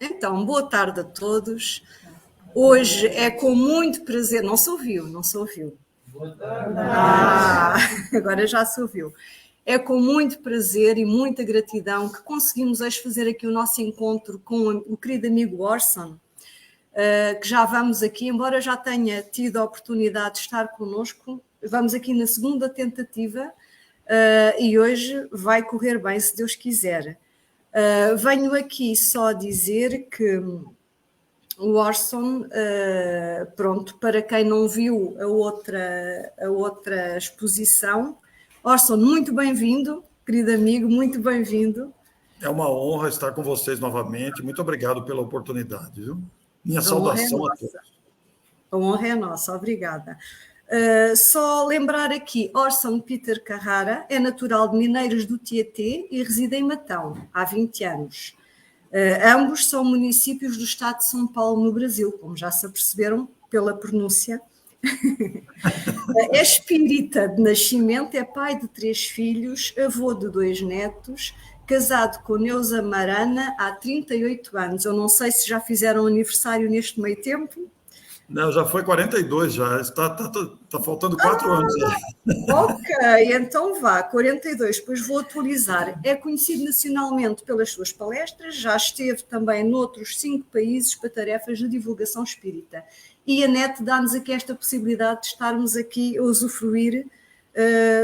Então, boa tarde a todos. Hoje é com muito prazer, não se ouviu. Agora já se ouviu. É com muito prazer e muita gratidão que conseguimos hoje fazer aqui o nosso encontro com o querido amigo Orson, que já vamos aqui, embora já tenha tido a oportunidade de estar connosco, vamos aqui na segunda tentativa e hoje vai correr bem, se Deus quiser. Venho aqui só dizer que o Orson, pronto, para quem não viu a outra exposição, Orson, muito bem-vindo, querido amigo, muito bem-vindo. É uma honra estar com vocês novamente. Muito obrigado pela oportunidade, viu? Minha A honra é saudação a nossa. todos. A honra é nossa, obrigada. Só lembrar aqui, Orson Peter Carrara é natural de Mineiros do Tietê e reside em Matão há 20 anos. Ambos são municípios do estado de São Paulo, no Brasil, como já se aperceberam pela pronúncia. É espírita de nascimento, é pai de 3 filhos, avô de 2 netos, casado com Neuza Marana há 38 anos. Eu não sei se já fizeram aniversário neste meio tempo. Não, já foi 42, já. Está faltando 4 anos. Ok, então vá, 42, depois vou atualizar. É conhecido nacionalmente pelas suas palestras, já esteve também noutros 5 países para tarefas de divulgação espírita. E a NET dá-nos aqui esta possibilidade de estarmos aqui a usufruir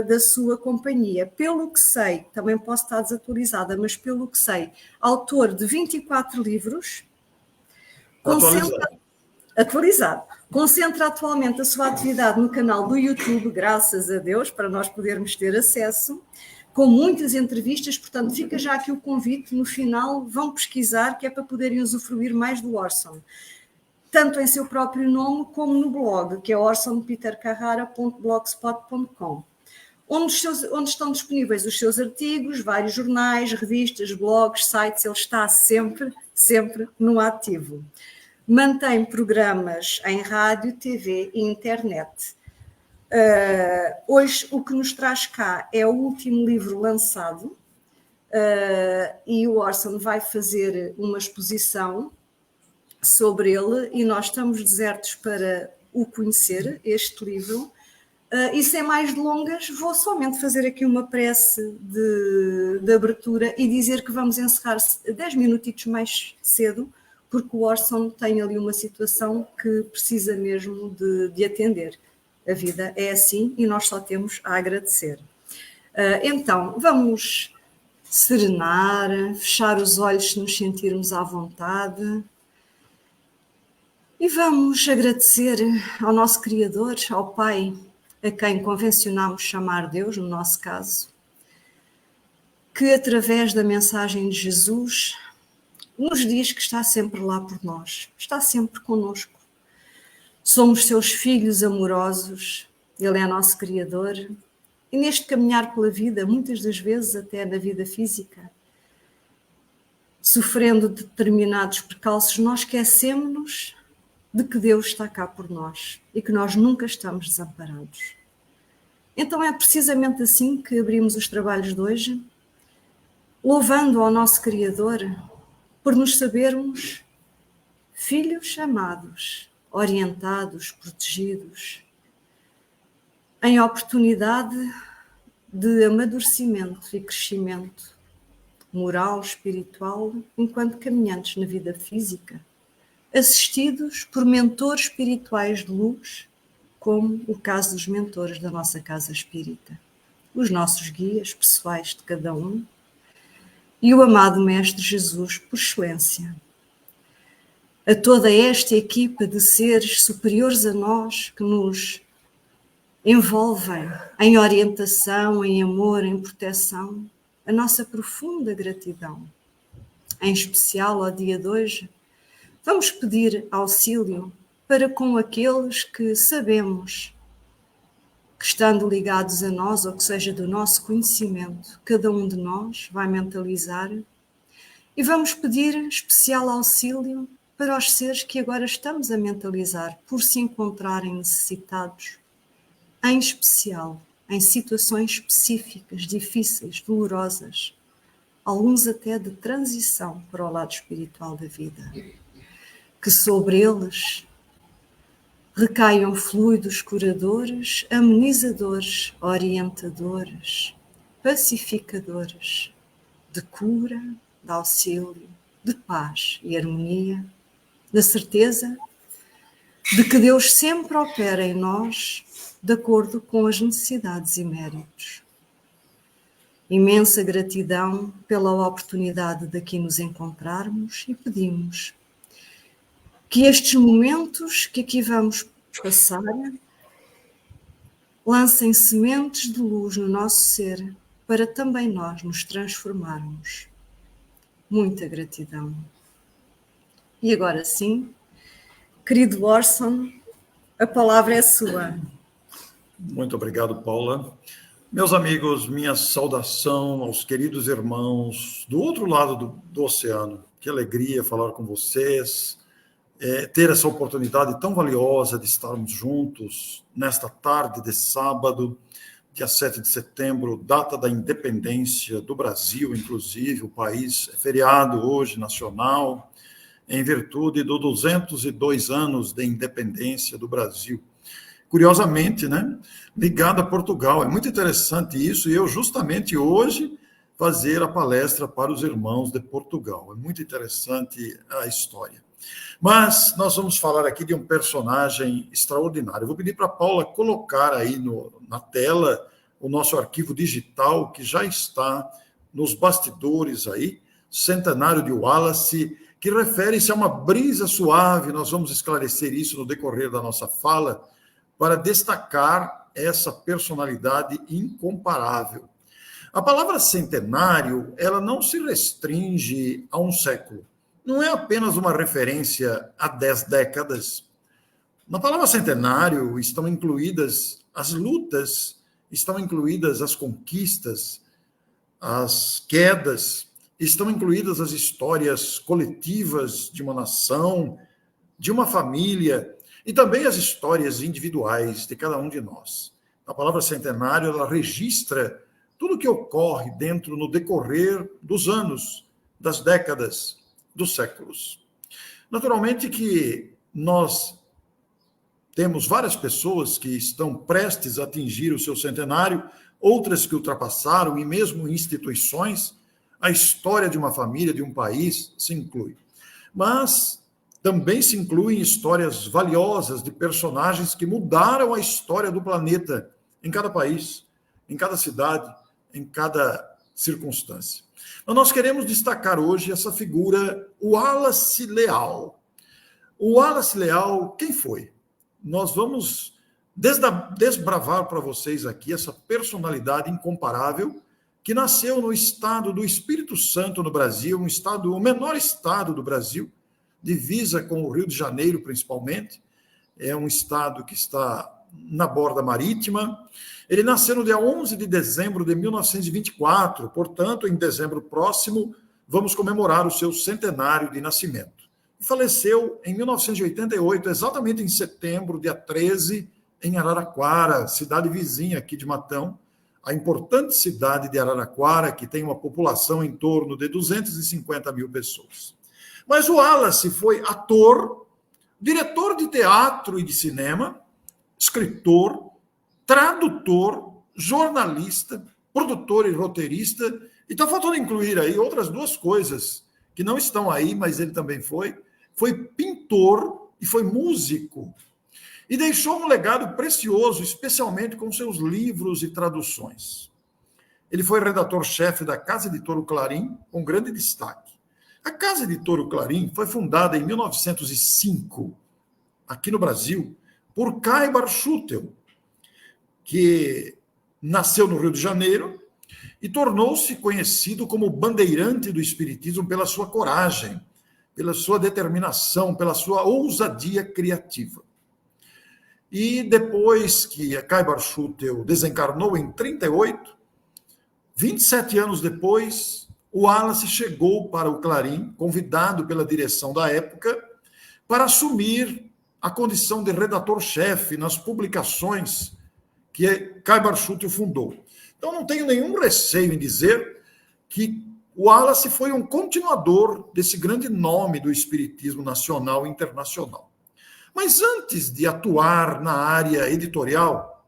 da sua companhia. Pelo que sei, também posso estar desatualizada, mas pelo que sei, autor de 24 livros, atualizado. Concentra atualmente a sua atividade no canal do YouTube, graças a Deus, para nós podermos ter acesso, com muitas entrevistas, portanto fica já aqui o convite, no final vão pesquisar, que é para poderem usufruir mais do Orson, tanto em seu próprio nome como no blog, que é orsonpetercarrara.blogspot.com, onde estão disponíveis os seus artigos, vários jornais, revistas, blogs, sites, ele está sempre no ativo. Mantém programas em rádio, TV e internet. Hoje o que nos traz cá é o último livro lançado e o Orson vai fazer uma exposição sobre ele e nós estamos desertos para o conhecer, este livro. E sem mais delongas, vou somente fazer aqui uma prece de abertura e dizer que vamos encerrar 10 minutitos mais cedo, porque o Orson tem ali uma situação que precisa mesmo de atender. A vida é assim e nós só temos a agradecer. Então, vamos serenar, fechar os olhos se nos sentirmos à vontade e vamos agradecer ao nosso Criador, ao Pai, a quem convencionamos chamar Deus, no nosso caso, que através da mensagem de Jesus nos diz que está sempre lá por nós, está sempre connosco. Somos seus filhos amorosos, Ele é nosso Criador, e neste caminhar pela vida, muitas das vezes até na vida física, sofrendo determinados percalços, nós esquecemos-nos de que Deus está cá por nós e que nós nunca estamos desamparados. Então é precisamente assim que abrimos os trabalhos de hoje, louvando ao nosso Criador por nos sabermos filhos amados, orientados, protegidos, em oportunidade de amadurecimento e crescimento moral, espiritual, enquanto caminhantes na vida física, assistidos por mentores espirituais de luz, como o caso dos mentores da nossa casa espírita, os nossos guias pessoais de cada um e o amado Mestre Jesus por excelência. A toda esta equipa de seres superiores a nós que nos envolvem em orientação, em amor, em proteção, a nossa profunda gratidão. Em especial ao dia de hoje, vamos pedir auxílio para com aqueles que sabemos que, estando ligados a nós, ou que seja do nosso conhecimento, cada um de nós vai mentalizar, e vamos pedir especial auxílio para os seres que agora estamos a mentalizar, por se encontrarem necessitados, em especial em situações específicas, difíceis, dolorosas, alguns até de transição para o lado espiritual da vida, que sobre eles recaiam fluidos curadores, amenizadores, orientadores, pacificadores, de cura, de auxílio, de paz e harmonia, na certeza de que Deus sempre opera em nós de acordo com as necessidades e méritos. Imensa gratidão pela oportunidade de aqui nos encontrarmos e pedimos que estes momentos que aqui vamos passar lancem sementes de luz no nosso ser para também nós nos transformarmos. Muita gratidão. E agora sim, querido Orson, a palavra é sua. Muito obrigado, Paula. Meus amigos, minha saudação aos queridos irmãos do outro lado do oceano. Que alegria falar com vocês, ter essa oportunidade tão valiosa de estarmos juntos nesta tarde de sábado, dia 7 de setembro, data da independência do Brasil, inclusive, o país é feriado hoje, nacional, em virtude dos 202 anos de independência do Brasil. Curiosamente, né, ligado a Portugal. É muito interessante isso, e eu justamente hoje fazer a palestra para os irmãos de Portugal. É muito interessante a história. Mas nós vamos falar aqui de um personagem extraordinário. Eu vou pedir para a Paula colocar aí na tela o nosso arquivo digital, que já está nos bastidores aí, Centenário de Wallace, que refere-se a uma brisa suave. Nós vamos esclarecer isso no decorrer da nossa fala, para destacar essa personalidade incomparável. A palavra centenário, ela não se restringe a um século. Não é apenas uma referência a 10 décadas. Na palavra centenário estão incluídas as lutas, estão incluídas as conquistas, as quedas, estão incluídas as histórias coletivas de uma nação, de uma família, e também as histórias individuais de cada um de nós. A palavra centenário, ela registra tudo o que ocorre no decorrer dos anos, das décadas, dos séculos. Naturalmente que nós temos várias pessoas que estão prestes a atingir o seu centenário, outras que ultrapassaram, e mesmo instituições. A história de uma família, de um país, se inclui. Mas também se incluem histórias valiosas de personagens que mudaram a história do planeta em cada país, em cada cidade, em cada circunstância. Então, nós queremos destacar hoje essa figura, o Wallace Leal. O Wallace Leal, quem foi? Nós vamos desbravar para vocês aqui essa personalidade incomparável que nasceu no estado do Espírito Santo, no Brasil, o menor estado do Brasil, divisa com o Rio de Janeiro, principalmente. É um estado que está na borda marítima. Ele nasceu no dia 11 de dezembro de 1924, portanto, em dezembro próximo, vamos comemorar o seu centenário de nascimento. E faleceu em 1988, exatamente em setembro, dia 13, em Araraquara, cidade vizinha aqui de Matão, a importante cidade de Araraquara, que tem uma população em torno de 250 mil pessoas. Mas o Wallace foi ator, diretor de teatro e de cinema, escritor, tradutor, jornalista, produtor e roteirista, e está faltando incluir aí outras duas coisas que não estão aí, mas ele também foi pintor e foi músico, e deixou um legado precioso, especialmente com seus livros e traduções. Ele foi redator-chefe da Casa Editora Clarim, com grande destaque. A Casa Editora Clarim foi fundada em 1905, aqui no Brasil, por Caibar Schutel, que nasceu no Rio de Janeiro e tornou-se conhecido como bandeirante do espiritismo pela sua coragem, pela sua determinação, pela sua ousadia criativa. E depois que a Caibar Schutel desencarnou em 1938, 27 anos depois, o Wallace chegou para o Clarim, convidado pela direção da época, para assumir a condição de redator-chefe nas publicações que Caibar Schutel fundou. Então, não tenho nenhum receio em dizer que o Wallace foi um continuador desse grande nome do espiritismo nacional e internacional. Mas antes de atuar na área editorial,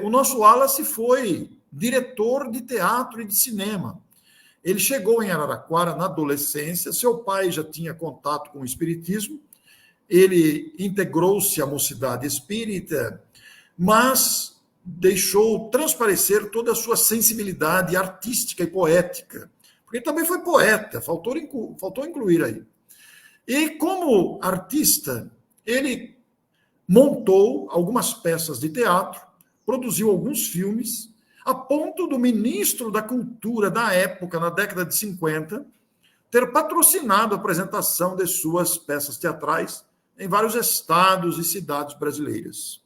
o nosso Wallace foi diretor de teatro e de cinema. Ele chegou em Araraquara na adolescência, seu pai já tinha contato com o espiritismo, ele integrou-se à mocidade espírita, mas deixou transparecer toda a sua sensibilidade artística e poética, porque ele também foi poeta, faltou incluir aí. E como artista, ele montou algumas peças de teatro, produziu alguns filmes, a ponto do ministro da Cultura da época, na década de 50, ter patrocinado a apresentação de suas peças teatrais em vários estados e cidades brasileiras.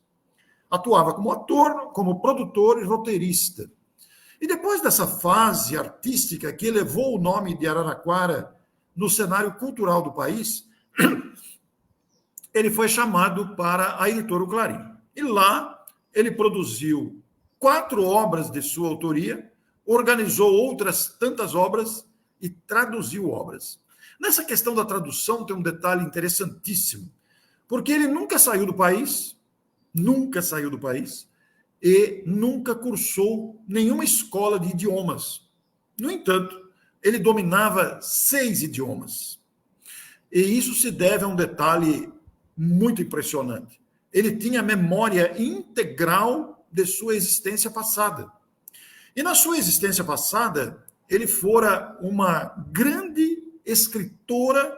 Atuava como ator, como produtor e roteirista. E depois dessa fase artística que elevou o nome de Araraquara no cenário cultural do país, ele foi chamado para a editora O Clarim. E lá ele produziu 4 obras de sua autoria, organizou outras tantas obras e traduziu obras. Nessa questão da tradução tem um detalhe interessantíssimo, porque ele nunca saiu do país e nunca cursou nenhuma escola de idiomas. No entanto, ele dominava 6 idiomas. E isso se deve a um detalhe muito impressionante. Ele tinha memória integral de sua existência passada. E na sua existência passada, ele fora uma grande escritora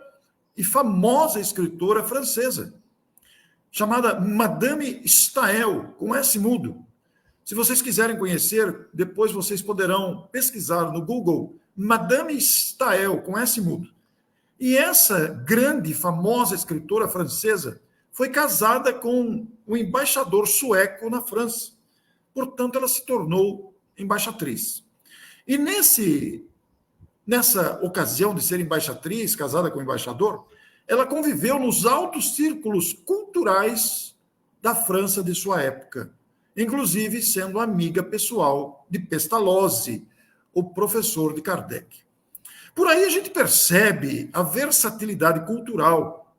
e famosa escritora francesa, chamada Madame Staël, com S mudo. Se vocês quiserem conhecer, depois vocês poderão pesquisar no Google Madame Staël, com S mudo. E essa grande, famosa escritora francesa foi casada com um embaixador sueco na França. Portanto, ela se tornou embaixatriz. E nessa ocasião de ser embaixatriz, casada com o embaixador, ela conviveu nos altos círculos culturais da França de sua época, inclusive sendo amiga pessoal de Pestalozzi, o professor de Kardec. Por aí a gente percebe a versatilidade cultural.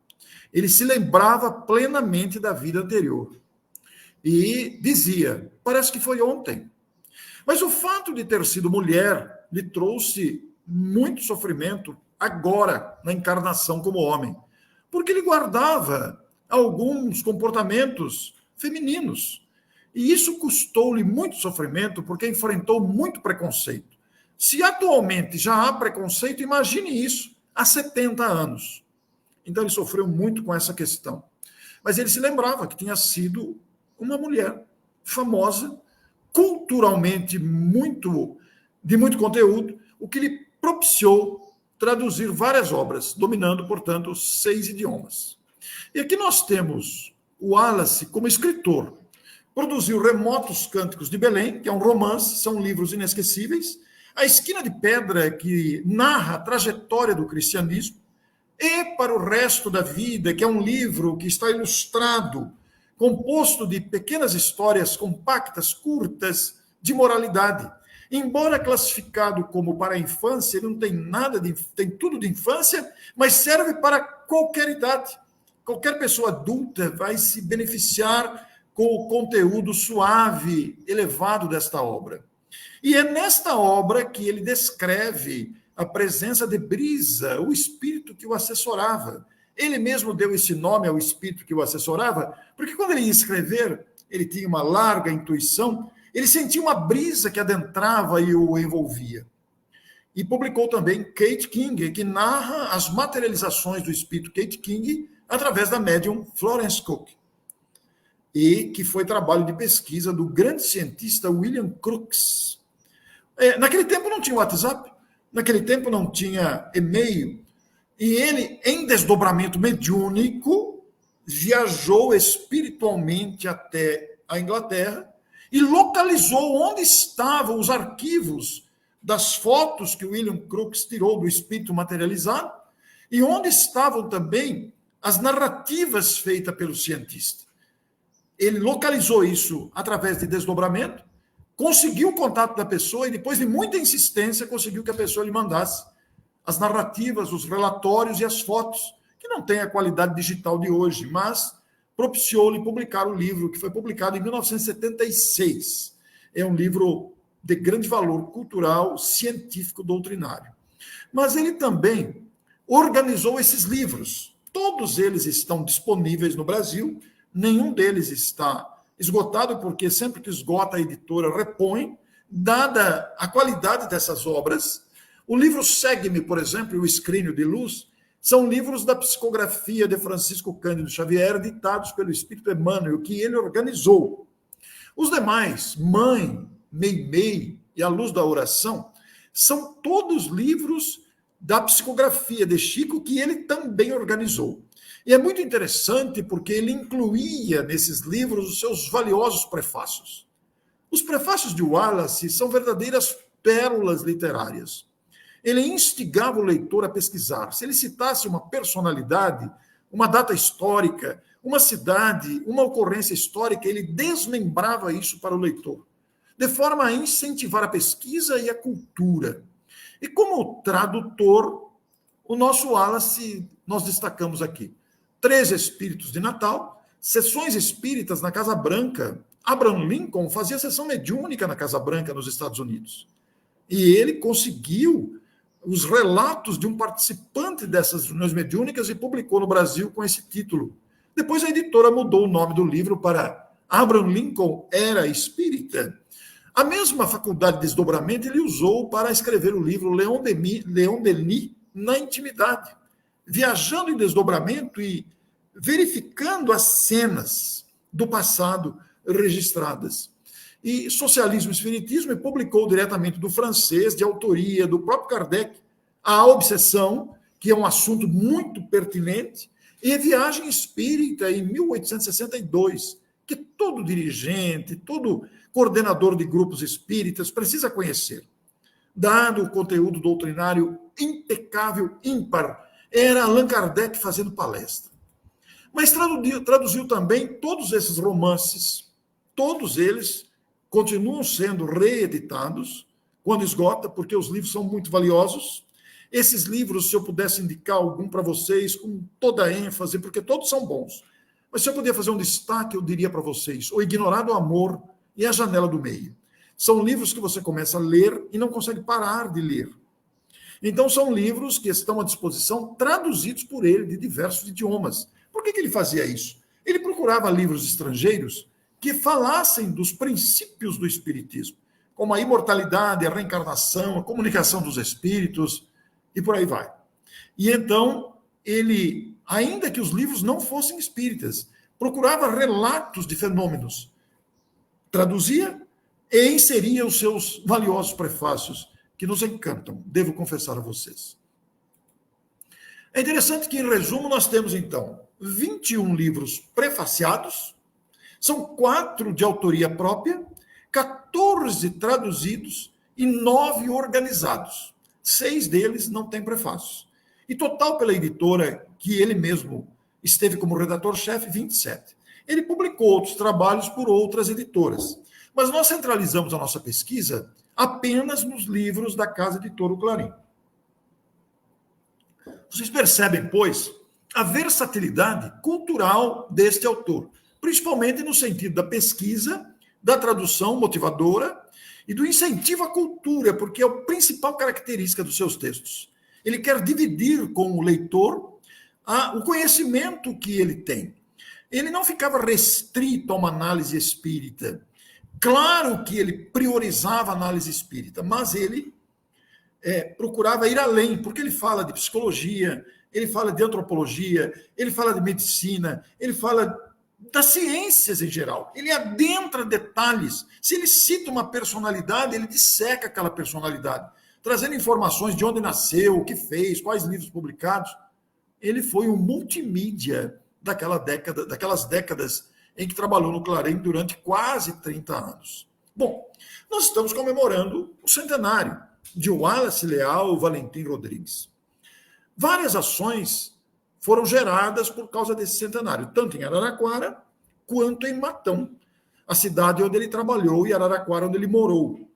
Ele se lembrava plenamente da vida anterior. E dizia, parece que foi ontem. Mas o fato de ter sido mulher lhe trouxe muito sofrimento agora, na encarnação como homem, porque ele guardava alguns comportamentos femininos. E isso custou-lhe muito sofrimento, porque enfrentou muito preconceito. Se atualmente já há preconceito, imagine isso há 70 anos. Então ele sofreu muito com essa questão. Mas ele se lembrava que tinha sido uma mulher famosa, culturalmente de muito conteúdo, o que lhe propiciou traduzir várias obras, dominando, portanto, 6 idiomas. E aqui nós temos o Wallace como escritor. Produziu Remotos Cânticos de Belém, que é um romance, são livros inesquecíveis. A Esquina de Pedra, que narra a trajetória do cristianismo. E Para o Resto da Vida, que é um livro que está ilustrado, composto de pequenas histórias compactas, curtas, de moralidade. Embora classificado como para a infância, ele não tem nada tem tudo de infância, mas serve para qualquer idade. Qualquer pessoa adulta vai se beneficiar com o conteúdo suave, elevado desta obra. E é nesta obra que ele descreve a presença de Brisa, o espírito que o assessorava. Ele mesmo deu esse nome ao espírito que o assessorava, porque quando ele ia escrever, ele tinha uma larga intuição, ele sentia uma brisa que adentrava e o envolvia. E publicou também Kate King, que narra as materializações do espírito Kate King através da médium Florence Cook. E que foi trabalho de pesquisa do grande cientista William Crookes. Naquele tempo não tinha WhatsApp, naquele tempo não tinha e-mail, e ele, em desdobramento mediúnico, viajou espiritualmente até a Inglaterra e localizou onde estavam os arquivos das fotos que William Crookes tirou do espírito materializado e onde estavam também as narrativas feitas pelo cientista. Ele localizou isso através de desdobramento, conseguiu o contato da pessoa e, depois de muita insistência, conseguiu que a pessoa lhe mandasse as narrativas, os relatórios e as fotos, que não tem a qualidade digital de hoje, mas propiciou-lhe publicar o livro, que foi publicado em 1976. É um livro de grande valor cultural, científico, doutrinário. Mas ele também organizou esses livros. Todos eles estão disponíveis no Brasil, nenhum deles está esgotado, porque sempre que esgota a editora repõe, dada a qualidade dessas obras. O livro Segue-me, por exemplo, e o Escrínio de Luz, são livros da psicografia de Francisco Cândido Xavier, ditados pelo Espírito Emmanuel, que ele organizou. Os demais, Mãe, Meimei e A Luz da Oração, são todos livros da psicografia de Chico, que ele também organizou. E é muito interessante porque ele incluía nesses livros os seus valiosos prefácios. Os prefácios de Wallace são verdadeiras pérolas literárias. Ele instigava o leitor a pesquisar. Se ele citasse uma personalidade, uma data histórica, uma cidade, uma ocorrência histórica, ele desmembrava isso para o leitor, de forma a incentivar a pesquisa e a cultura. E como tradutor, o nosso Wallace, nós destacamos aqui 13 Espíritos de Natal, sessões espíritas na Casa Branca. Abraham Lincoln fazia sessão mediúnica na Casa Branca, nos Estados Unidos. E ele conseguiu os relatos de um participante dessas reuniões mediúnicas e publicou no Brasil com esse título. Depois a editora mudou o nome do livro para Abraham Lincoln Era Espírita. A mesma faculdade de desdobramento ele usou para escrever o livro Leon Denis na Intimidade, viajando em desdobramento e verificando as cenas do passado registradas. E Socialismo e Espiritismo e publicou diretamente do francês, de autoria do próprio Kardec, A Obsessão, que é um assunto muito pertinente, e Viagem Espírita, em 1862, que todo dirigente, todo coordenador de grupos espíritas precisa conhecer. Dado o conteúdo doutrinário impecável, ímpar, era Allan Kardec fazendo palestra. Mas traduziu também todos esses romances, todos eles continuam sendo reeditados quando esgota, porque os livros são muito valiosos. Esses livros, se eu pudesse indicar algum para vocês, com toda a ênfase, porque todos são bons, mas se eu puder fazer um destaque, eu diria para vocês: O Ignorado Amor e A Janela do Meio. São livros que você começa a ler e não consegue parar de ler. Então, são livros que estão à disposição, traduzidos por ele de diversos idiomas. Por que ele fazia isso? Ele procurava livros estrangeiros que falassem dos princípios do espiritismo, como a imortalidade, a reencarnação, a comunicação dos espíritos, e por aí vai. E então, ele, ainda que os livros não fossem espíritas, procurava relatos de fenômenos, traduzia e inseria os seus valiosos prefácios, que nos encantam, devo confessar a vocês. É interessante que, em resumo, nós temos, então, 21 livros prefaciados, são 4 de autoria própria, 14 traduzidos e 9 organizados. 6 deles não têm prefácios. E total pela editora, que ele mesmo esteve como redator-chefe, 27. Ele publicou outros trabalhos por outras editoras. Mas nós centralizamos a nossa pesquisa apenas nos livros da Casa Editora Clarim. Vocês percebem, pois, a versatilidade cultural deste autor, principalmente no sentido da pesquisa, da tradução motivadora e do incentivo à cultura, porque é a principal característica dos seus textos. Ele quer dividir com o leitor o conhecimento que ele tem. Ele não ficava restrito a uma análise espírita. Claro que ele priorizava a análise espírita, mas ele procurava ir além, porque ele fala de psicologia, ele fala de antropologia, ele fala de medicina, ele fala das ciências em geral. Ele adentra detalhes. Se ele cita uma personalidade, ele disseca aquela personalidade, trazendo informações de onde nasceu, o que fez, quais livros publicados. Ele foi um multimídia daquelas décadas em que trabalhou no Clarim durante quase 30 anos. Bom, nós estamos comemorando o centenário de Wallace Leal Valentim Rodrigues. Várias ações foram geradas por causa desse centenário, tanto em Araraquara quanto em Matão. a cidade onde ele trabalhou e Araraquara onde ele morou.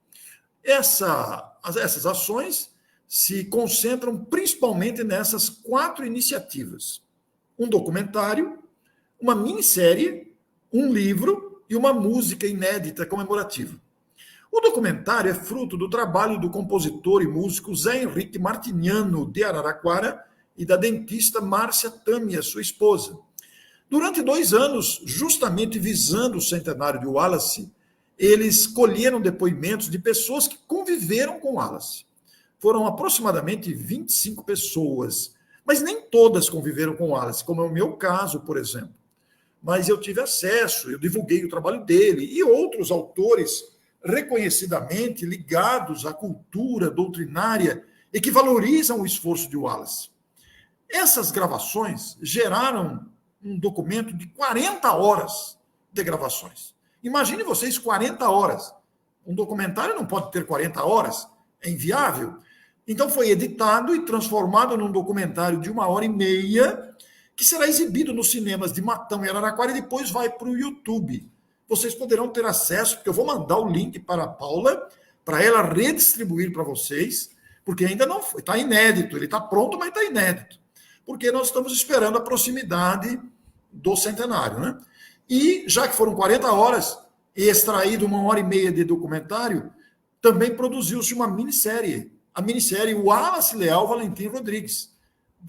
Essas ações se concentram principalmente nessas 4 iniciativas: um documentário, uma minissérie, um livro e uma música inédita comemorativa. O documentário é fruto do trabalho do compositor e músico Zé Henrique Martiniano, de Araraquara, e da dentista Márcia Tâmia, sua esposa. Durante 2 anos, justamente visando o centenário de Wallace, eles colheram depoimentos de pessoas que conviveram com Wallace. Foram aproximadamente 25 pessoas, mas nem todas conviveram com Wallace, como é o meu caso, por exemplo. Mas eu tive acesso, eu divulguei o trabalho dele e outros autores reconhecidamente ligados à cultura doutrinária e que valorizam o esforço de Wallace. Essas gravações geraram um documento de 40 horas de gravações. Imagine vocês 40 horas. Um documentário não pode ter 40 horas, é inviável. Então foi editado e transformado num documentário de 1h30, que será exibido nos cinemas de Matão e Araraquara e depois vai para o YouTube. Vocês poderão ter acesso, porque eu vou mandar o link para a Paula, para ela redistribuir para vocês, porque ainda não foi, está inédito, ele está pronto, mas está inédito, porque nós estamos esperando a proximidade do centenário, né? E, já que foram 40 horas, e extraído 1h30 de documentário, também produziu-se uma minissérie, a minissérie Wallace Leal Valentim Rodrigues,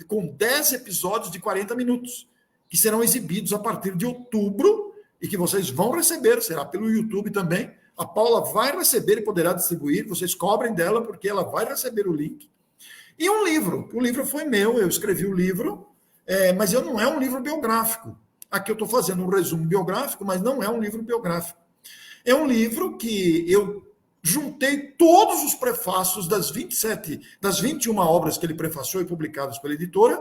com 10 episódios de 40 minutos, que serão exibidos a partir de outubro, e que vocês vão receber, será pelo YouTube também. A Paula vai receber e poderá distribuir, vocês cobrem dela, porque ela vai receber o link. E um livro, o livro foi meu, eu escrevi o livro, mas não é um livro biográfico. Aqui eu estou fazendo um resumo biográfico, mas não é um livro biográfico. É um livro que eu juntei todos os prefácios das 21 obras que ele prefaciou e publicadas pela editora,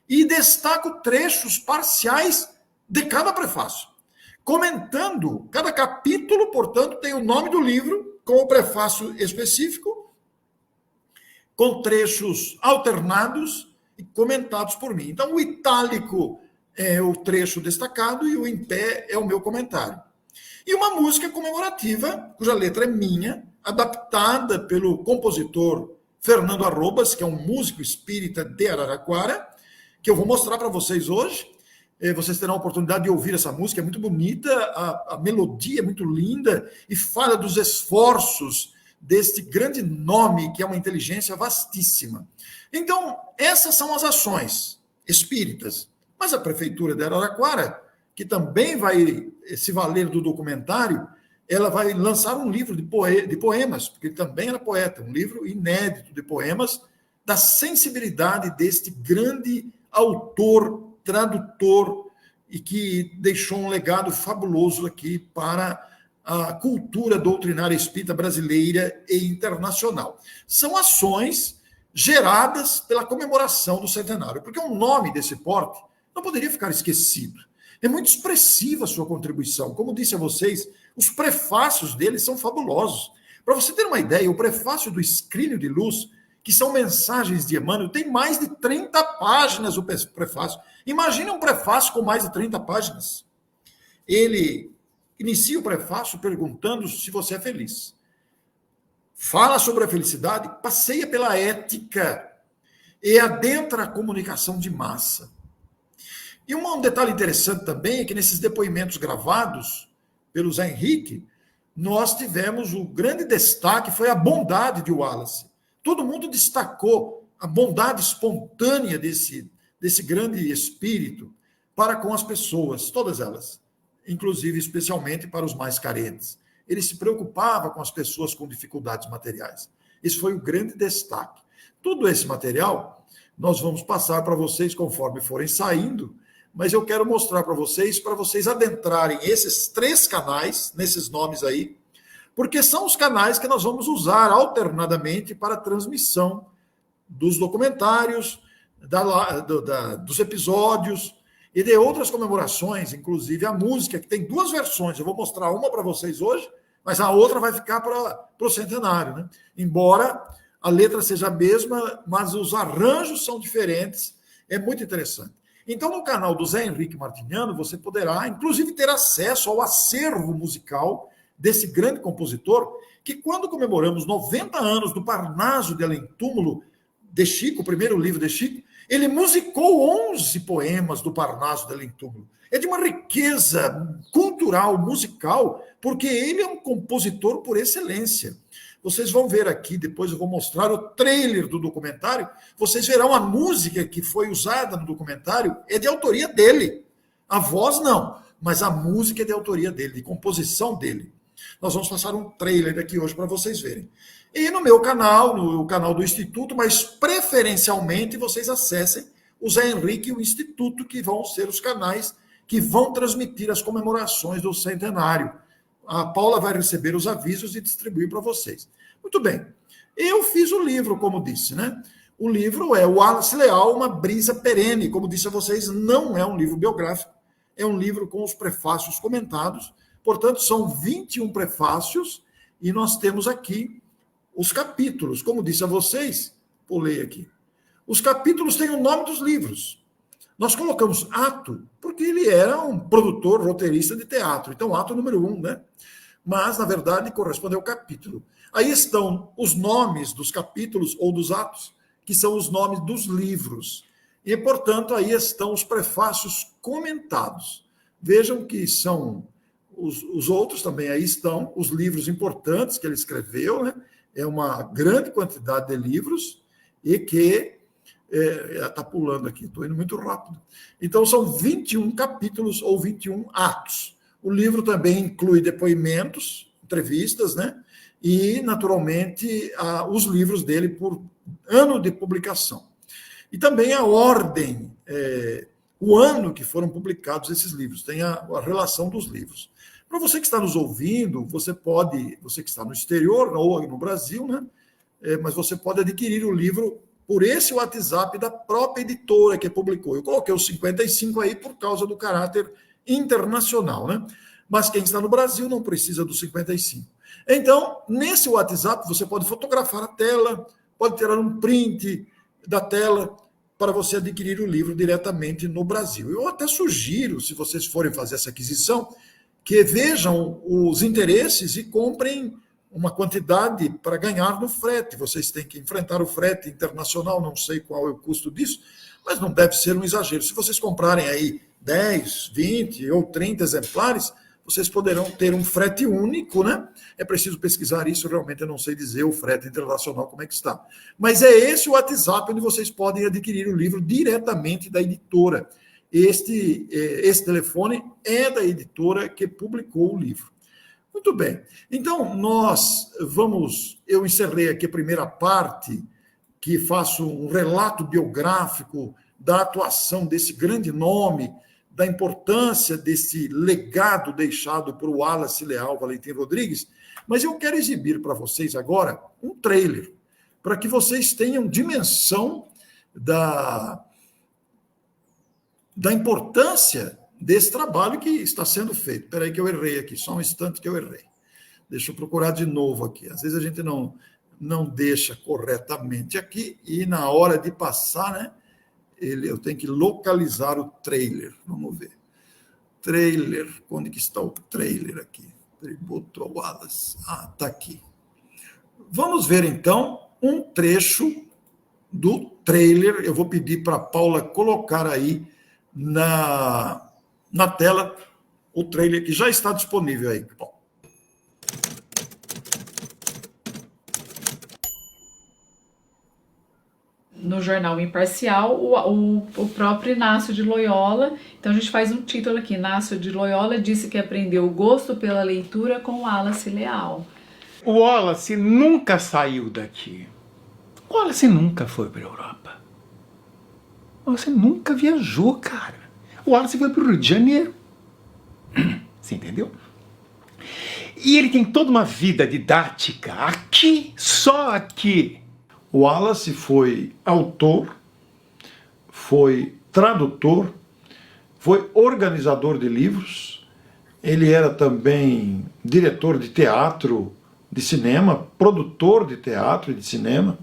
e destaco trechos parciais de cada prefácio, comentando cada capítulo, portanto, tem o nome do livro, com o prefácio específico, com trechos alternados e comentados por mim. Então, o itálico é o trecho destacado e o em pé é o meu comentário. E uma música comemorativa, cuja letra é minha, adaptada pelo compositor Fernando Arrobas, que é um músico espírita de Araraquara, que eu vou mostrar para vocês hoje. Vocês terão a oportunidade de ouvir essa música, é muito bonita, a melodia é muito linda e fala dos esforços deste grande nome, que é uma inteligência vastíssima. Então, essas são as ações espíritas. Mas a Prefeitura de Araraquara, que também vai se valer do documentário, ela vai lançar um livro de poemas, porque ele também era poeta, um livro inédito de poemas, da sensibilidade deste grande autor, tradutor, e que deixou um legado fabuloso aqui para a cultura doutrinária espírita brasileira e internacional. São ações geradas pela comemoração do centenário, porque um nome desse porte não poderia ficar esquecido. É muito expressiva a sua contribuição. Como disse a vocês, os prefácios dele são fabulosos. Para você ter uma ideia, o prefácio do Escrínio de Luz, que são mensagens de Emmanuel, tem mais de 30 páginas o prefácio. Imagine um prefácio com mais de 30 páginas. Ele inicia o prefácio perguntando se você é feliz. Fala sobre a felicidade, passeia pela ética e adentra a comunicação de massa. E um detalhe interessante também é que nesses depoimentos gravados pelo Zé Henrique, nós tivemos o grande destaque, foi a bondade de Wallace. Todo mundo destacou a bondade espontânea desse grande espírito para com as pessoas, todas elas, inclusive especialmente para os mais carentes. Ele se preocupava com as pessoas com dificuldades materiais. Esse foi o grande destaque. Todo esse material nós vamos passar para vocês conforme forem saindo, mas eu quero mostrar para vocês adentrarem esses 3 canais, nesses nomes aí, porque são os canais que nós vamos usar alternadamente para a transmissão dos documentários, dos episódios e de outras comemorações, inclusive a música, que tem 2 versões. Eu vou mostrar uma para vocês hoje, mas a outra vai ficar para o centenário, né? Embora a letra seja a mesma, mas os arranjos são diferentes. É muito interessante. Então, no canal do Zé Henrique Martiniano, você poderá, inclusive, ter acesso ao acervo musical desse grande compositor, que quando comemoramos 90 anos do Parnaso de Além Túmulo, de Chico, o primeiro livro de Chico, ele musicou 11 poemas do Parnaso de Além Túmulo. É de uma riqueza cultural, musical, porque ele é um compositor por excelência. Vocês vão ver aqui, depois eu vou mostrar o trailer do documentário, vocês verão a música que foi usada no documentário é de autoria dele. A voz não, mas a música é de autoria dele, de composição dele. Nós vamos passar um trailer aqui hoje para vocês verem. E no meu canal, no canal do Instituto, mas preferencialmente vocês acessem o Zé Henrique e o Instituto, que vão ser os canais que vão transmitir as comemorações do centenário. A Paula vai receber os avisos e distribuir para vocês. Muito bem. Eu fiz o livro, como disse, né? O livro é o Wallace Leal, Uma Brisa Perene. Como disse a vocês, não é um livro biográfico, é um livro com os prefácios comentados. Portanto, são 21 prefácios e nós temos aqui os capítulos. Como disse a vocês, vou ler aqui. Os capítulos têm o nome dos livros. Nós colocamos ato porque ele era um produtor, roteirista de teatro. Então, ato número 1, né? Mas, na verdade, corresponde ao capítulo. Aí estão os nomes dos capítulos ou dos atos, que são os nomes dos livros. E, portanto, aí estão os prefácios comentados. Vejam que são os outros também, aí estão os livros importantes que ele escreveu, né? É uma grande quantidade de livros e que está pulando aqui, estou indo muito rápido. Então, são 21 capítulos ou 21 atos. O livro também inclui depoimentos, entrevistas, né? E, naturalmente, os livros dele por ano de publicação. E também a ordem, o ano que foram publicados esses livros, tem a relação dos livros. Para você que está nos ouvindo, você que está no exterior ou no Brasil, né? Mas você pode adquirir o livro por esse WhatsApp da própria editora que publicou. Eu coloquei os 55 aí por causa do caráter internacional, né? Mas quem está no Brasil não precisa dos 55. Então, nesse WhatsApp, você pode fotografar a tela, pode tirar um print da tela para você adquirir o livro diretamente no Brasil. Eu até sugiro, se vocês forem fazer essa aquisição, que vejam os interesses e comprem uma quantidade para ganhar no frete. Vocês têm que enfrentar o frete internacional, não sei qual é o custo disso, mas não deve ser um exagero. Se vocês comprarem aí 10, 20 ou 30 exemplares, vocês poderão ter um frete único, né? É preciso pesquisar isso, realmente eu não sei dizer o frete internacional como é que está. Mas é esse o WhatsApp onde vocês podem adquirir o livro diretamente da editora. Esse telefone é da editora que publicou o livro. Muito bem. Então, eu encerrei aqui a primeira parte, que faço um relato biográfico da atuação desse grande nome, da importância desse legado deixado por Wallace Leal Valentim Rodrigues, mas eu quero exibir para vocês agora um trailer, para que vocês tenham dimensão da importância desse trabalho que está sendo feito. Espera aí que eu errei aqui, só um instante que eu errei. Deixa eu procurar de novo aqui. Às vezes a gente não deixa corretamente aqui e na hora de passar, né, eu tenho que localizar o trailer. Vamos ver. Trailer, onde que está o trailer aqui? Tributo ao Wallace. Está aqui. Vamos ver, então, um trecho do trailer. Eu vou pedir para a Paula colocar aí na tela o trailer que já está disponível aí. Bom. No jornal Imparcial, o próprio Inácio de Loyola. Então a gente faz um título aqui: Inácio de Loyola disse que aprendeu o gosto pela leitura com Wallace Leal. O Wallace nunca saiu daqui. O Wallace nunca foi para a Europa. O Wallace nunca viajou, cara. O Wallace foi para o Rio de Janeiro. Você entendeu? E ele tem toda uma vida didática aqui, só aqui. O Wallace foi autor, foi tradutor, foi organizador de livros, ele era também diretor de teatro, de cinema, produtor de teatro e de cinema.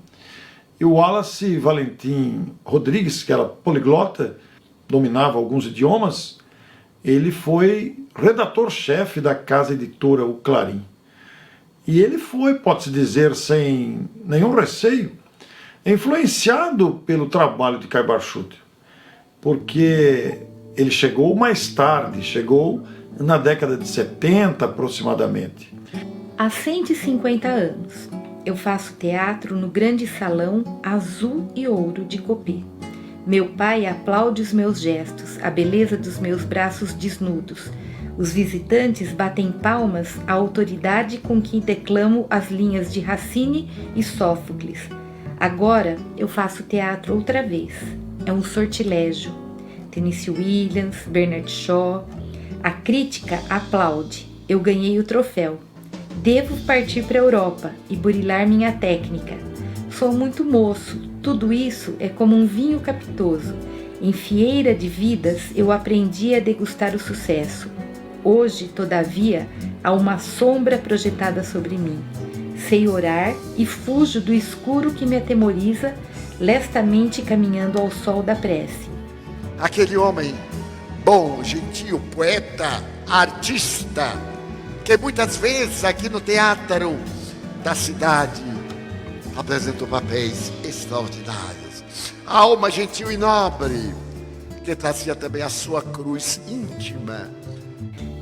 E o Wallace Valentim Rodrigues, que era poliglota, dominava alguns idiomas, ele foi redator-chefe da casa editora O Clarim. E ele foi, pode-se dizer, sem nenhum receio, influenciado pelo trabalho de Caibachute, porque ele chegou mais tarde, chegou na década de 70 aproximadamente. Há 150 anos, eu faço teatro no grande salão azul e ouro de Copê. Meu pai aplaude os meus gestos, a beleza dos meus braços desnudos. Os visitantes batem palmas à autoridade com que declamo as linhas de Racine e Sófocles. Agora eu faço teatro outra vez. É um sortilégio. Tennessee Williams, Bernard Shaw. A crítica aplaude. Eu ganhei o troféu. Devo partir para a Europa e burilar minha técnica. Sou muito moço. Tudo isso é como um vinho capitoso. Em fieira de vidas eu aprendi a degustar o sucesso. Hoje, todavia, há uma sombra projetada sobre mim. Sei orar e fujo do escuro que me atemoriza, lestamente caminhando ao sol da prece. Aquele homem bom, gentil, poeta, artista, que muitas vezes aqui no teatro da cidade apresentou papéis extraordinários. A alma gentil e nobre, que trazia também a sua cruz íntima.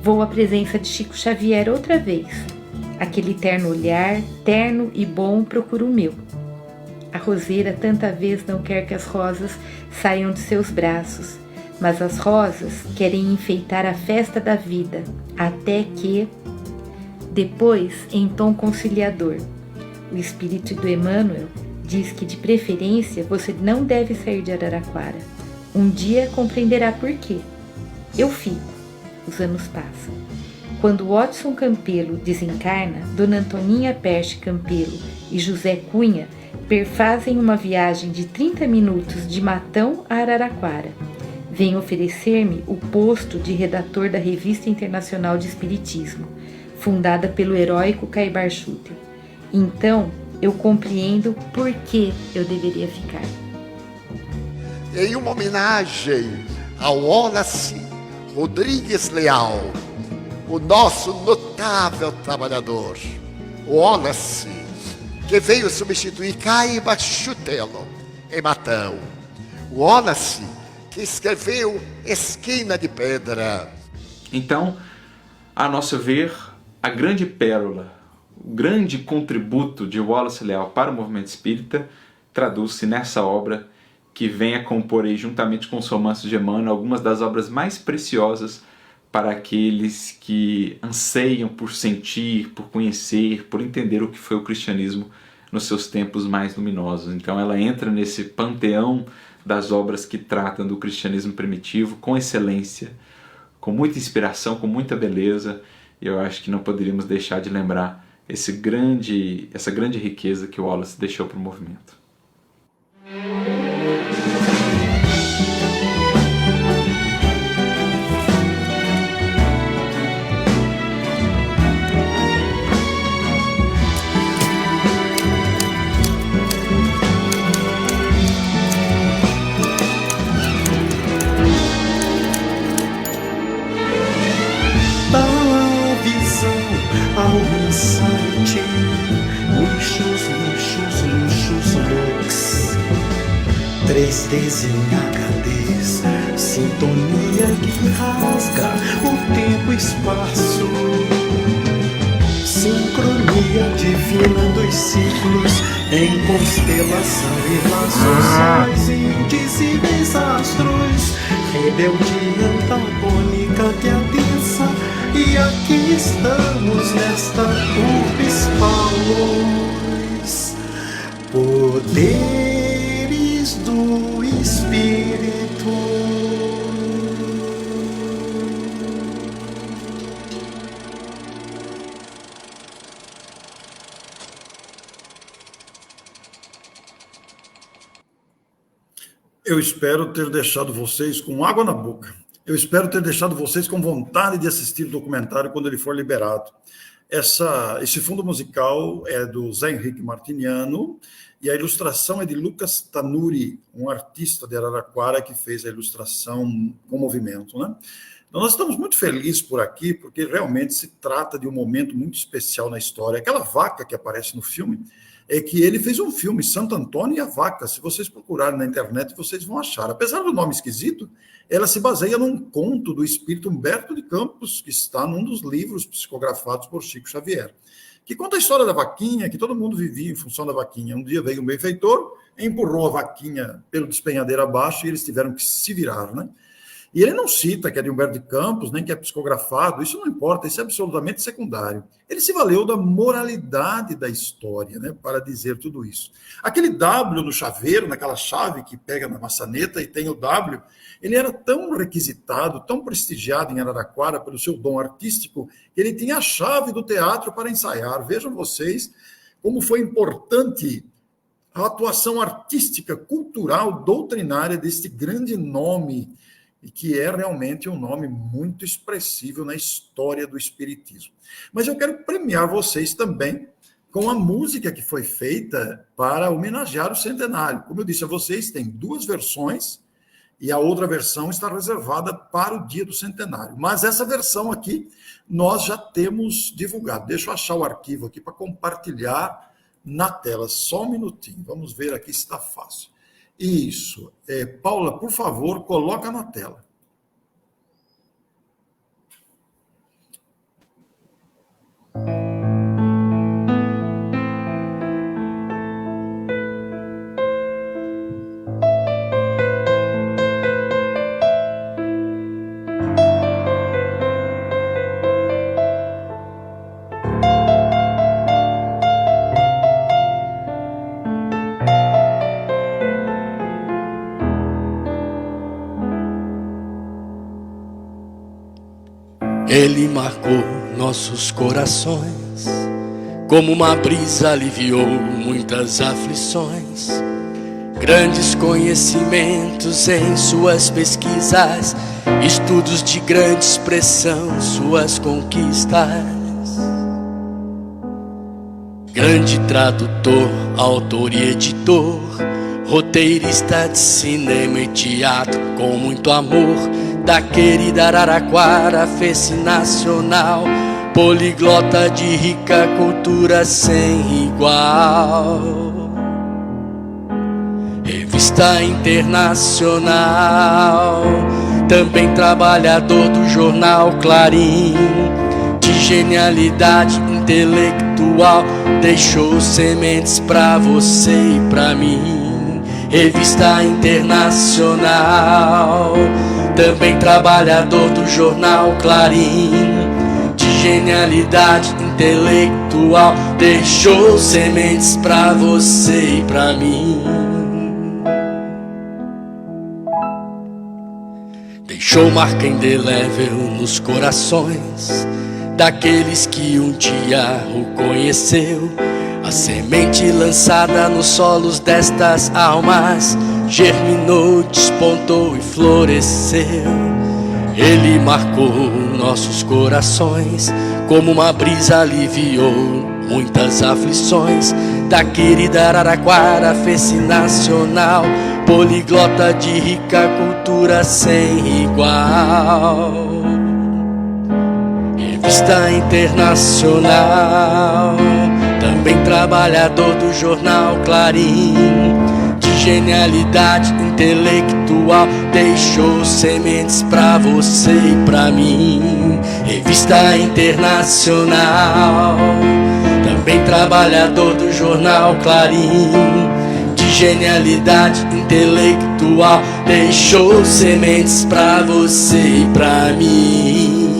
Vou à presença de Chico Xavier outra vez. Aquele terno olhar, terno e bom, procura o meu. A roseira tanta vez não quer que as rosas saiam de seus braços, mas as rosas querem enfeitar a festa da vida, até que... Depois, em tom conciliador, o espírito do Emmanuel diz que, de preferência, você não deve sair de Araraquara. Um dia compreenderá por quê. Eu fico. Os anos passam. Quando Watson Campelo desencarna, Dona Antoninha Perche Campelo e José Cunha perfazem uma viagem de 30 minutos de Matão a Araraquara. Vem oferecer-me o posto de redator da Revista Internacional de Espiritismo, fundada pelo heróico Caibachute. Então, eu compreendo por que eu deveria ficar. Em uma homenagem ao Wallace Rodrigues Leal, o nosso notável trabalhador, o Wallace, que veio substituir Caibachutelo em Matão. O Wallace, que escreveu Esquina de Pedra. Então, a nosso ver, a grande pérola, o grande contributo de Wallace Leal para o movimento espírita traduz-se nessa obra que vem a compor aí, juntamente com os romances de Emmanuel, algumas das obras mais preciosas para aqueles que anseiam por sentir, por conhecer, por entender o que foi o cristianismo nos seus tempos mais luminosos. Então ela entra nesse panteão das obras que tratam do cristianismo primitivo com excelência, com muita inspiração, com muita beleza, e eu acho que não poderíamos deixar de lembrar essa grande riqueza que o Wallace deixou para o movimento. Ao instante, luxos, lux 3Ds em HDs, sintonia que rasga o tempo e espaço, sincronia divina dos ciclos em constelação e laços sociais e indizíveis astros, rebeldia antagônica que adensa. E aqui estamos nesta urbis paulus, poderes do Espírito. Eu espero ter deixado vocês com água na boca. Eu espero ter deixado vocês com vontade de assistir o documentário quando ele for liberado. Esse fundo musical é do Zé Henrique Martiniano E a ilustração é de Lucas Tanuri, um artista de Araraquara que fez a ilustração com movimento, né? Então, nós estamos muito felizes por aqui, porque realmente se trata de um momento muito especial na história. Aquela vaca que aparece no filme é que ele fez um filme, Santo Antônio e a Vaca. Se vocês procurarem na internet, vocês vão achar. Apesar do nome esquisito, ela se baseia num conto do espírito Humberto de Campos, que está num dos livros psicografados por Chico Xavier, que conta a história da vaquinha, que todo mundo vivia em função da vaquinha. Um dia veio um benfeitor, empurrou a vaquinha pelo despenhadeiro abaixo e eles tiveram que se virar, né? E ele não cita que é de Humberto de Campos, nem que é psicografado, isso não importa, isso é absolutamente secundário. Ele se valeu da moralidade da história, né, para dizer tudo isso. Aquele W no chaveiro, naquela chave que pega na maçaneta e tem o W, ele era tão requisitado, tão prestigiado em Araraquara pelo seu dom artístico, que ele tinha a chave do teatro para ensaiar. Vejam vocês como foi importante a atuação artística, cultural, doutrinária deste grande nome, e que é realmente um nome muito expressivo na história do espiritismo. Mas eu quero premiar vocês também com a música que foi feita para homenagear o centenário. Como eu disse a vocês, tem 2 versões, e a outra versão está reservada para o dia do centenário. Mas essa versão aqui, nós já temos divulgado. Deixa eu achar o arquivo aqui para compartilhar na tela. Só um minutinho, vamos ver aqui se está fácil. Isso. Paula, por favor, coloca na tela. Ele marcou nossos corações, como uma brisa aliviou muitas aflições. Grandes conhecimentos em suas pesquisas, estudos de grande expressão, suas conquistas. Grande tradutor, autor e editor, roteirista de cinema e teatro com muito amor. Da querida Araraquara fez-se nacional, poliglota de rica cultura sem igual. Revista internacional, também trabalhador do jornal Clarim. De genialidade intelectual, deixou sementes pra você e pra mim. Revista internacional, também trabalhador do jornal Clarim. De genialidade intelectual, deixou sementes pra você e pra mim. Deixou marca indelével nos corações daqueles que um dia o conheceu. A semente lançada nos solos destas almas germinou, despontou e floresceu. Ele marcou nossos corações, como uma brisa aliviou muitas aflições. Da querida Araraquara fez-se nacional, poliglota de rica cultura sem igual. Revista internacional, também trabalhador do jornal Clarim. De genialidade intelectual, deixou sementes pra você e pra mim. Revista internacional, também trabalhador do jornal Clarim. De genialidade intelectual, deixou sementes pra você e pra mim.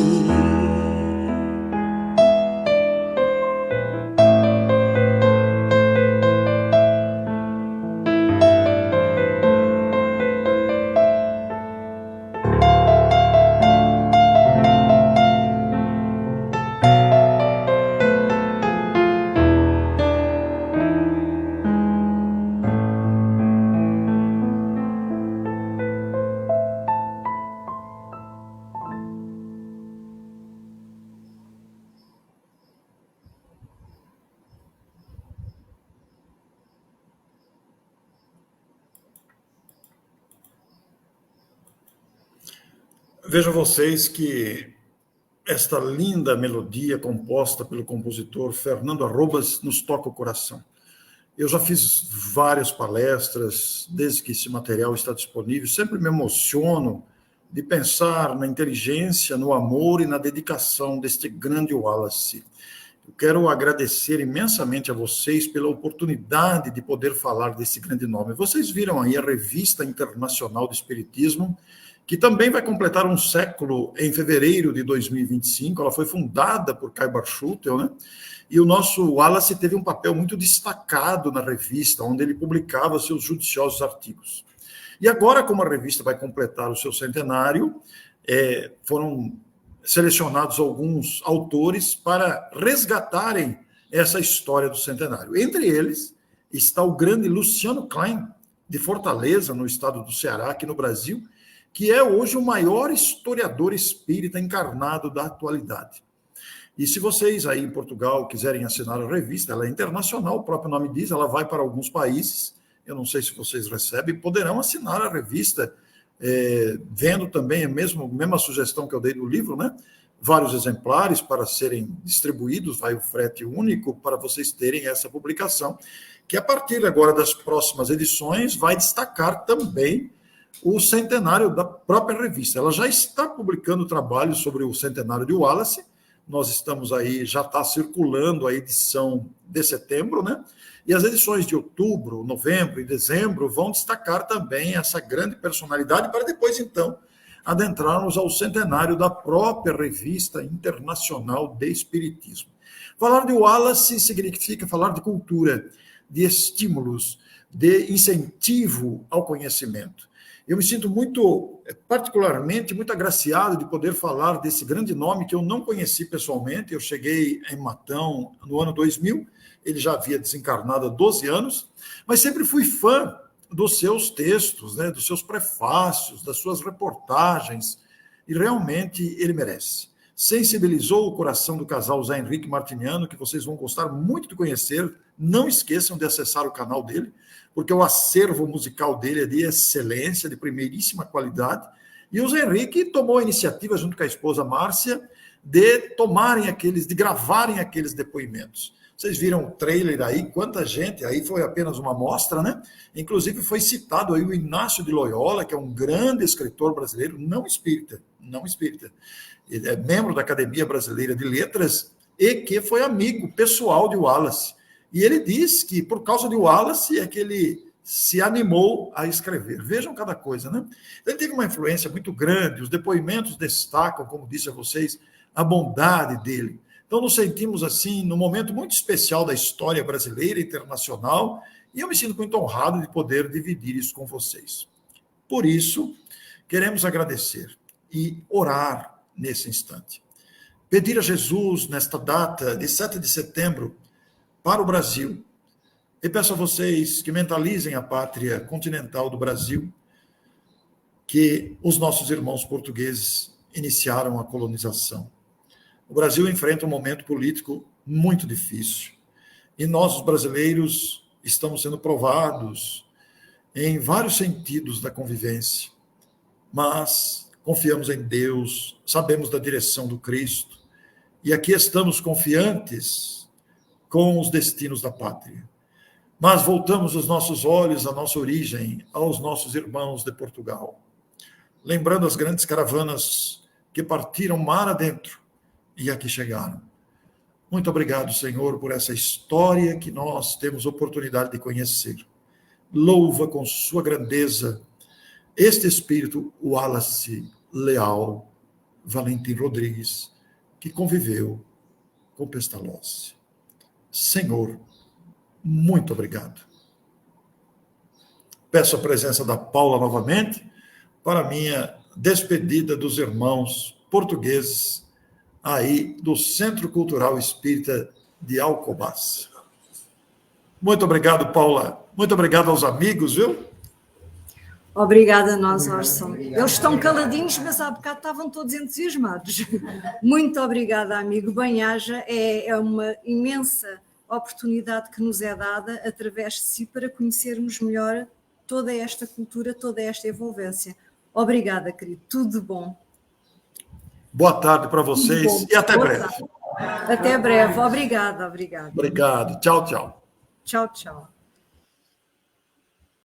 Vejam vocês que esta linda melodia composta pelo compositor Fernando Arrobas nos toca o coração. Eu já fiz várias palestras, desde que esse material está disponível, sempre me emociono de pensar na inteligência, no amor e na dedicação deste grande Wallace. Eu quero agradecer imensamente a vocês pela oportunidade de poder falar desse grande nome. Vocês viram aí a Revista Internacional do Espiritismo, que também vai completar um século em fevereiro de 2025. Ela foi fundada por Kai Barschuttel, né? E o nosso Wallace teve um papel muito destacado na revista, onde ele publicava seus judiciosos artigos. E agora, como a revista vai completar o seu centenário, foram selecionados alguns autores para resgatarem essa história do centenário. Entre eles está o grande Luciano Klein, de Fortaleza, no estado do Ceará, aqui no Brasil, que é hoje o maior historiador espírita encarnado da atualidade. E se vocês aí em Portugal quiserem assinar a revista, ela é internacional, o próprio nome diz, ela vai para alguns países, eu não sei se vocês recebem, poderão assinar a revista, vendo também a mesma sugestão que eu dei no livro, né? Vários exemplares para serem distribuídos, vai o frete único para vocês terem essa publicação, que a partir agora das próximas edições vai destacar também o centenário da própria revista. Ela já está publicando trabalhos sobre o centenário de Wallace, nós estamos aí, já está circulando a edição de setembro, né? E as edições de outubro, novembro e dezembro vão destacar também essa grande personalidade para depois, então, adentrarmos ao centenário da própria Revista Internacional de Espiritismo. Falar de Wallace significa falar de cultura, de estímulos, de incentivo ao conhecimento. Eu me sinto particularmente, muito agraciado de poder falar desse grande nome que eu não conheci pessoalmente. Eu cheguei em Matão no ano 2000, ele já havia desencarnado há 12 anos, mas sempre fui fã dos seus textos, né, dos seus prefácios, das suas reportagens, e realmente ele merece. Sensibilizou o coração do casal Zé Henrique Martiniano, que vocês vão gostar muito de conhecer. Não esqueçam de acessar o canal dele, porque o acervo musical dele é de excelência, de primeiríssima qualidade. E o Zé Henrique tomou a iniciativa, junto com a esposa Márcia, de gravarem aqueles depoimentos. Vocês viram o trailer aí, quanta gente, aí foi apenas uma amostra, né? Inclusive foi citado aí o Inácio de Loyola, que é um grande escritor brasileiro, não espírita. Ele é membro da Academia Brasileira de Letras e que foi amigo pessoal de Wallace. E ele diz que por causa de Wallace é que ele se animou a escrever. Vejam cada coisa, né? Ele teve uma influência muito grande, os depoimentos destacam, como disse a vocês, a bondade dele. Então, nos sentimos, assim, num momento muito especial da história brasileira e internacional, e eu me sinto muito honrado de poder dividir isso com vocês. Por isso, queremos agradecer e orar nesse instante. Pedir a Jesus, nesta data de 7 de setembro, para o Brasil, e peço a vocês que mentalizem a pátria continental do Brasil, que os nossos irmãos portugueses iniciaram a colonização. O Brasil enfrenta um momento político muito difícil. E nós, os brasileiros, estamos sendo provados em vários sentidos da convivência. Mas confiamos em Deus, sabemos da direção do Cristo. E aqui estamos confiantes com os destinos da pátria. Mas voltamos os nossos olhos à nossa origem, aos nossos irmãos de Portugal. Lembrando as grandes caravanas que partiram mar adentro, e aqui chegaram. Muito obrigado, Senhor, por essa história que nós temos oportunidade de conhecer. Louva com sua grandeza este espírito Wallace Leal Valentim Rodrigues, que conviveu com Pestalozzi. Senhor, muito obrigado. Peço a presença da Paula novamente para a minha despedida dos irmãos portugueses aí do Centro Cultural Espírita de Alcobaça. Muito obrigado, Paula. Muito obrigado aos amigos, viu? Obrigada a nós, Orson. Eles estão caladinhos, mas há bocado estavam todos entusiasmados. Muito obrigada, amigo. Bem-aja, é uma imensa oportunidade que nos é dada através de si para conhecermos melhor toda esta cultura, toda esta envolvência. Obrigada, querido. Tudo de bom. Boa tarde para vocês e até Boa breve. tarde. Até breve. Obrigada, obrigada. Obrigado. Tchau, tchau. Tchau, tchau.